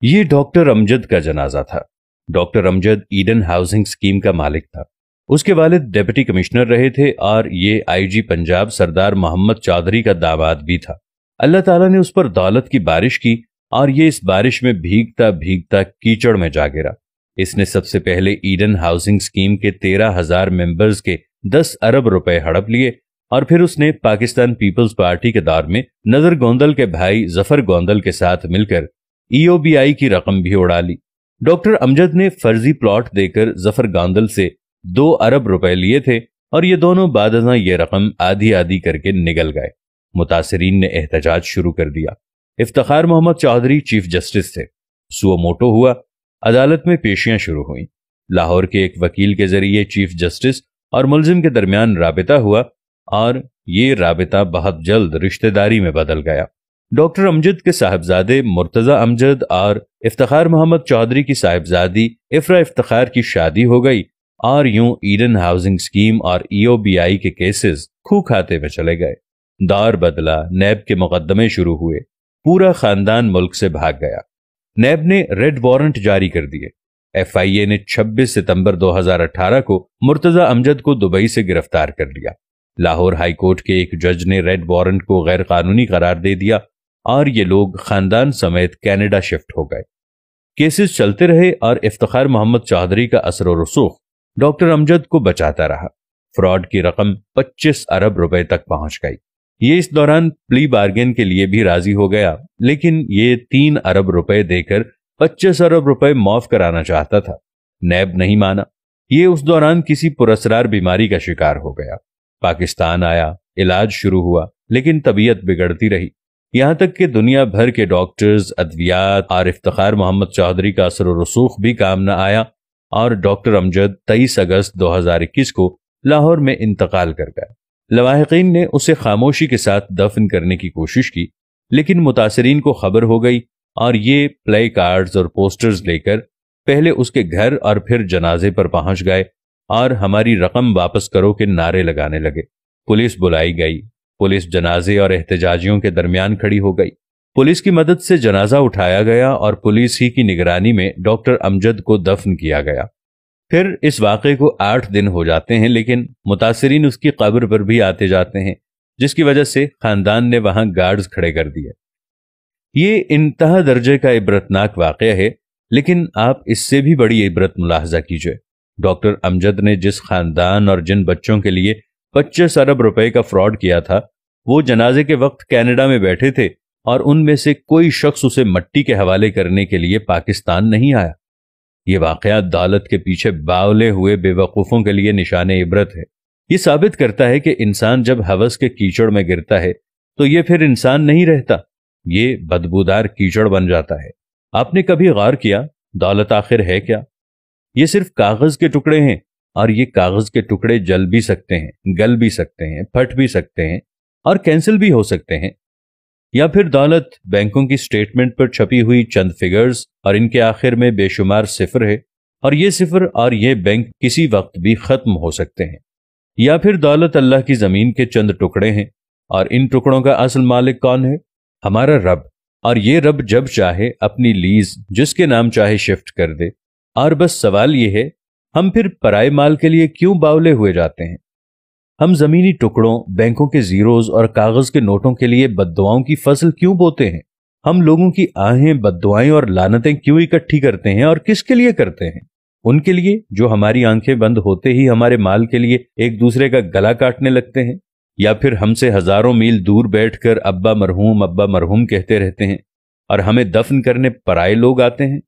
ये डॉक्टर अमजद का जनाजा था। Doctor Amjad Eden housing scheme का मालिक था। उसके वालिद डिप्टी कमिश्नर रहे थे और ये आईजी पंजाब सरदार मोहम्मद चौधरी का दामाद भी था। अल्लाह ताला ने उस पर दौलत की बारिश की और ये इस बारिश में भीगता भीगता कीचड़ में जा गिरा। इसने सबसे पहले ईडन हाउसिंग स्कीम के 13,000 मेंबर्स के 10 अरब रुपए हड़प लिए और फिर उसने पाकिस्तान पीपल्स पार्टी के दौर में नजर गोंदल के भाई जफर गोंदल के साथ मिलकर ईओबीआई की रकम भी उड़ा ली। डॉक्टर अमजद ने फर्जी प्लॉट देकर जफर गोंदल से 2 अरब रुपए लिए थे और ये दोनों बादशाह ये रकम आधी आधी करके निगल गए। मुतासिरीन ने एहतजाज शुरू कर दिया। इफ्तिखार मोहम्मद चौधरी चीफ जस्टिस थे। सुओ मोटो हुआ। अदालत में पेशियां शुरू हुई। लाहौर के एक वकील के जरिए चीफ जस्टिस और मुलजिम के दरमियान राबिता हुआ और ये राबिता बहुत जल्द रिश्तेदारी में बदल गया। डॉक्टर अमजद के साहबजादे मुर्तजा अमजद और इफ्तिखार मोहम्मद चौधरी की साहिबजादी इफ्रा इफ्तिखार की शादी हो गई और यूं ईडन हाउसिंग स्कीम और ईओबीआई के केसेस खूह खाते में चले गए। दौर बदला। नैब के मुकदमे शुरू हुए। पूरा खानदान मुल्क से भाग गया। नैब ने रेड वारंट जारी कर दिए। एफआईए ने 26 सितंबर 2018 को मुर्तजा अमजद को दुबई से गिरफ्तार कर लिया। लाहौर हाई कोर्ट के एक जज ने रेड वारंट को गैर कानूनी करार दे दिया और ये लोग खानदान समेत कनाडा शिफ्ट हो गए। केसेस चलते रहे और इफ्तिखार मोहम्मद चौधरी का असर व रसूख डॉक्टर अमजद को बचाता रहा। फ्रॉड की रकम 25 अरब रुपए तक पहुंच गई। ये इस दौरान प्ली बार्गेन के लिए भी राजी हो गया, लेकिन ये 3 अरब रुपए देकर 25 अरब रुपए माफ कराना चाहता था। नैब नहीं माना। ये उस दौरान किसी पुरस्कार बीमारी का शिकार हो गया। पाकिस्तान आया, इलाज शुरू हुआ, लेकिन तबीयत बिगड़ती रही। यहां तक कि दुनिया भर के डॉक्टर्स, अद्वियात और इफ्तिखार मोहम्मद चौधरी का असर व रसूख भी काम न आया और डॉक्टर अमजद 23 अगस्त 2021 को लाहौर में इंतकाल कर गया। लवाहिकीन ने उसे खामोशी के साथ दफन करने की कोशिश की, लेकिन मुतासरीन को खबर हो गई और ये प्ले कार्ड्स और पोस्टर्स लेकर पहले उसके घर और फिर जनाजे पर पहुंच गए और हमारी रकम वापस करो के नारे लगाने लगे। पुलिस बुलाई गई। पुलिस जनाजे और एहतजाजियों के दरमियान खड़ी हो गई। पुलिस की मदद से जनाजा उठाया गया और पुलिस ही की निगरानी में डॉक्टर अमजद को दफन किया गया। फिर इस वाक़े को 8 दिन हो जाते हैं, लेकिन मुतासिरीन उसकी कब्र पर भी आते जाते हैं, जिसकी वजह से खानदान ने वहां गार्ड्स खड़े कर दिए। ये इंतहा दर्जे का इबरतनाक वाक़या है, लेकिन आप इससे भी बड़ी इबरत मुलाहजा कीजिए। डॉक्टर अमजद ने जिस खानदान और जिन बच्चों के लिए 25 अरब रुपए का फ्रॉड किया था, वो जनाजे के वक्त कनाडा में बैठे थे और उनमें से कोई शख्स उसे मट्टी के हवाले करने के लिए पाकिस्तान नहीं आया। ये वाक़या दौलत के पीछे बावले हुए बेवकूफ़ों के लिए निशाने इबरत है। ये साबित करता है कि इंसान जब हवस के कीचड़ में गिरता है तो ये फिर इंसान नहीं रहता, ये बदबूदार कीचड़ बन जाता है। आपने कभी गौर किया दौलत आखिर है क्या? ये सिर्फ कागज के टुकड़े हैं और ये कागज के टुकड़े जल भी सकते हैं, गल भी सकते हैं, फट भी सकते हैं और कैंसिल भी हो सकते हैं। या फिर दौलत बैंकों की स्टेटमेंट पर छपी हुई चंद फिगर्स और इनके आखिर में बेशुमार सिफर है और ये सिफर और ये बैंक किसी वक्त भी खत्म हो सकते हैं। या फिर दौलत अल्लाह की जमीन के चंद टुकड़े हैं और इन टुकड़ों का असल मालिक कौन है? हमारा रब। और ये रब जब चाहे अपनी लीज जिसके नाम चाहे शिफ्ट कर दे। और बस सवाल ये है, हम फिर पराए माल के लिए क्यों बावले हुए जाते हैं? हम जमीनी टुकड़ों, बैंकों के जीरोज और कागज के नोटों के लिए बद्दुआओं की फसल क्यों बोते हैं? हम लोगों की आहें, बद्दुआएं और लानतें क्यों इकट्ठी करते हैं और किसके लिए करते हैं? उनके लिए जो हमारी आंखें बंद होते ही हमारे माल के लिए एक दूसरे का गला काटने लगते हैं, या फिर हमसे हजारों मील दूर बैठकर अब्बा मरहूम कहते रहते हैं और हमें दफन करने पराए लोग आते हैं।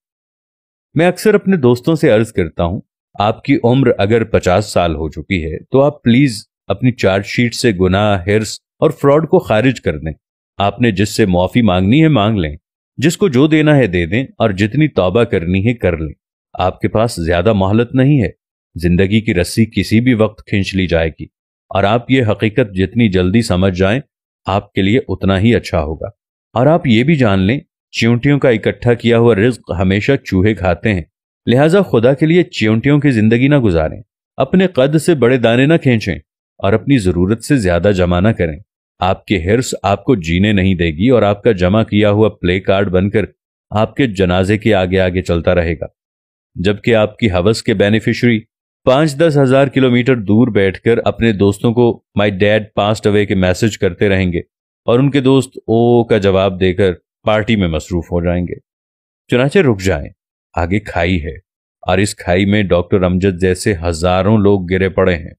मैं अक्सर अपने दोस्तों से अर्ज करता हूं, आपकी उम्र अगर 50 साल हो चुकी है तो आप प्लीज अपनी चार्जशीट से गुनाह, हिर्स और फ्रॉड को खारिज कर दें। आपने जिससे मुआफी मांगनी है मांग लें, जिसको जो देना है दे दें और जितनी तौबा करनी है कर लें। आपके पास ज्यादा मोहलत नहीं है। जिंदगी की रस्सी किसी भी वक्त खींच ली जाएगी और आप ये हकीकत जितनी जल्दी समझ जाएं, आपके लिए उतना ही अच्छा होगा। और आप ये भी जान लें, चींटियों का इकट्ठा किया हुआ रिज्क हमेशा चूहे खाते हैं। लिहाजा खुदा के लिए चींटियों की जिंदगी ना गुजारें, अपने कद से बड़े दाने ना खींचें और अपनी जरूरत से ज्यादा जमा ना करें। आपके हिर्स आपको जीने नहीं देगी और आपका जमा किया हुआ प्ले कार्ड बनकर آپ کے جنازے کے آگے آگے چلتا رہے گا، جبکہ آپ کی ہوس کے بینیفیشری 5-10 ہزار کلومیٹر دور بیٹھ کر اپنے دوستوں کو مائی ڈیڈ پاسڈ اوے کے میسج کرتے رہیں گے اور ان کے دوست او کا جواب دے کر پارٹی میں مصروف ہو جائیں گے۔ چنانچہ رک جائیں، آگے کھائی ہے، اور اس کھائی میں ڈاکٹر امجد جیسے ہزاروں لوگ گرے پڑے ہیں۔